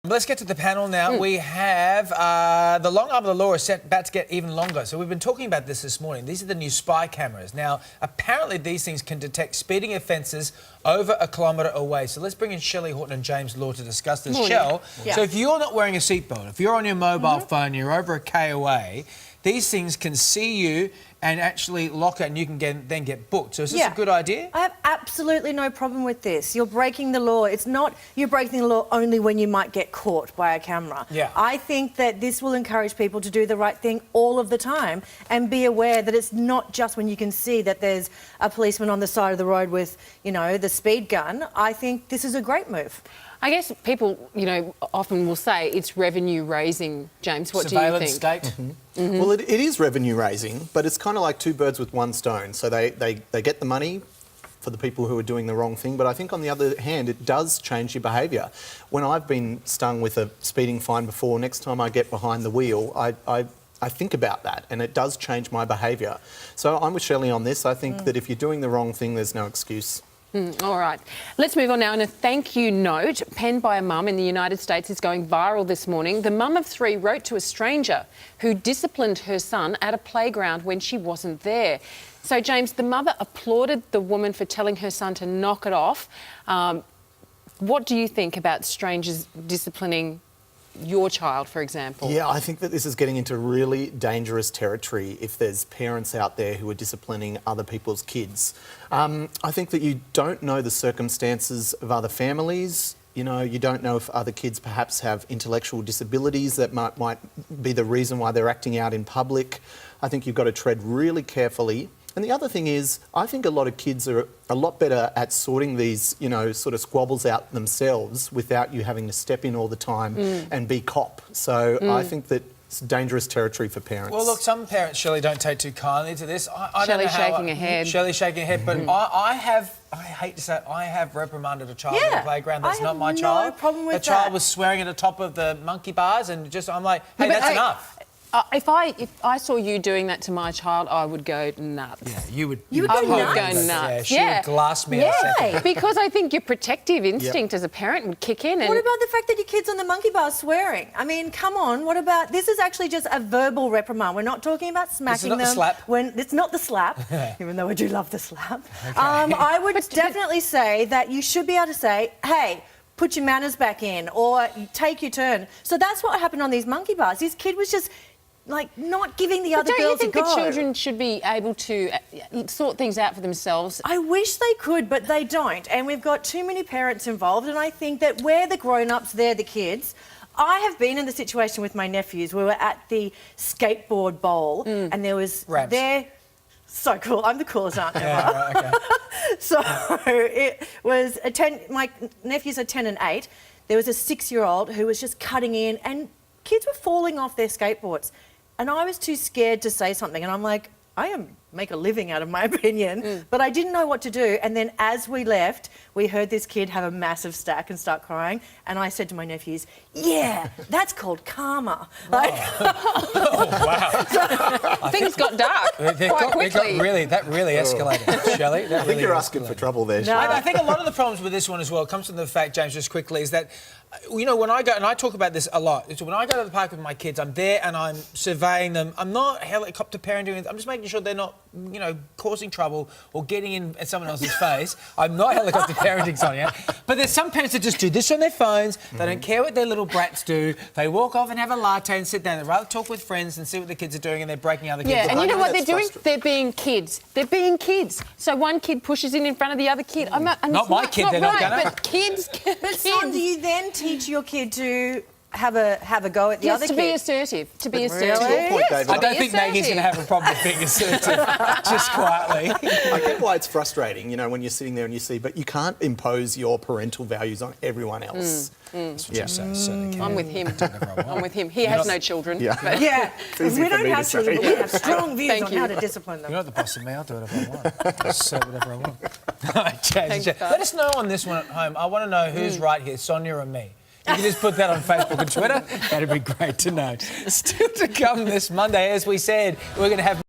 Let's get to the panel now. We have the long arm of the law is about to get even longer. So we've been talking about this morning. These are the new spy cameras. Now, apparently these things can detect speeding offences over a kilometre away. So let's bring in Shelly, Horton and James Law to discuss this. Shell, so if you're not wearing a seatbelt, if you're on your mobile phone, you're over a K away, these things can see you and actually lock it and you can then get booked. So is this a good idea? I have absolutely no problem with this. You're breaking the law. It's not you're breaking the law only when you might get caught by a camera. Yeah. I think that this will encourage people to do the right thing all of the time and be aware that it's not just when you can see that there's a policeman on the side of the road with, you know, the speed gun. I think this is a great move. I guess people, you know, often will say it's revenue raising. James, what do you think? Surveillance state. Well, it is revenue raising, but it's kind of like two birds with one stone. So they get the money for the people who are doing the wrong thing, but I think on the other hand, it does change your behaviour. When I've been stung with a speeding fine before, next time I get behind the wheel, I think about that, and it does change my behaviour. So I'm with Shelly on this. I think that if you're doing the wrong thing, there's no excuse. All right. Let's move on now. And a thank you note penned by a mum in the United States is going viral this morning. The mum of 3 wrote to a stranger who disciplined her son at a playground when she wasn't there. So, James, the mother applauded the woman for telling her son to knock it off. What do you think about strangers disciplining your child, for example? Yeah, I think that this is getting into really dangerous territory if there's parents out there who are disciplining other people's kids. I think that you don't know the circumstances of other families. You know, you don't know if other kids perhaps have intellectual disabilities that might be the reason why they're acting out in public. I think you've got to tread really carefully. And the other thing is, I think a lot of kids are a lot better at sorting these, you know, sort of squabbles out themselves without you having to step in all the time and be cop. So I think that it's dangerous territory for parents. Well, look, some parents, Shelley, don't take too kindly to this. I don't know how... shaking her head. Shelley's shaking her head, but I hate to say it, I have reprimanded a child at a playground that's not my child. I have no problem with that. The child was swearing at the top of the monkey bars and just, I'm like, hey, that's enough. If I saw you doing that to my child, I would go nuts. Yeah, you would go nuts. She would glass me a second. Because I think your protective instinct as a parent would kick in. And what about the fact that your kid's on the monkey bar swearing? I mean, come on, what about... This is actually just a verbal reprimand. We're not talking about smacking them. It's not the slap? It's not the slap, even though I do love the slap. Okay. I would definitely say that you should be able to say, hey, put your manners back in, or take your turn. So that's what happened on these monkey bars. This kid was just... like, not giving the other girls a go. Don't you think the children should be able to sort things out for themselves? I wish they could, but they don't. And we've got too many parents involved, and I think that we're the grown-ups, they're the kids. I have been in the situation with my nephews. We were at the skateboard bowl, and there was... Rabs. So cool. I'm the coolest aunt ever. Yeah, right, okay. So it was my nephews are 10 and 8. There was a 6-year-old who was just cutting in, and kids were falling off their skateboards. And I was too scared to say something. And I'm like, I make a living out of my opinion. But I didn't know what to do. And then as we left, we heard this kid have a massive stack and start crying. And I said to my nephews, yeah, that's called karma. Like, wow. Things got dark quite quickly. That really escalated, Shelley. I think you're asking for trouble there, Shelley. I think a lot of the problems with this one as well comes from the fact, James, just quickly, is that, you know, when I go, and I talk about this a lot, when I go to the park with my kids, I'm there and I'm surveying them. I'm not helicopter parenting. I'm just making sure they're not, you know, causing trouble or getting in someone else's face. I'm not helicopter parenting, Sonia. But there's some parents that just do this on their phones. They don't care what their little brats do. They walk off and have a latte and sit down. They'd rather talk with friends and see what the kids are doing, and they're breaking other kids. Yeah, and you know what they're doing? They're being kids. They're being kids. So one kid pushes in front of the other kid. Not my kid, they're not gonna. But kids. But Son, do you then teach your kid to have a go at the other kid? To be assertive. To be assertive. To your point, David, I don't think Maggie's going to have a problem with being assertive, just quietly. I get why it's frustrating, you know, when you're sitting there and you see, but you can't impose your parental values on everyone else. That's what you say. Certainly can. I'm with him. I'm with him. He has no children. Yeah. But we don't have children, but we have strong views on how to discipline them. You're not the boss of me. I'll do whatever I want. I'll say whatever I want. All right, James. Let us know on this one at home. I want to know who's right here, Sonia or me. You can just put that on Facebook and Twitter. That'd be great to know. Still to come this Monday, as we said, we're going to have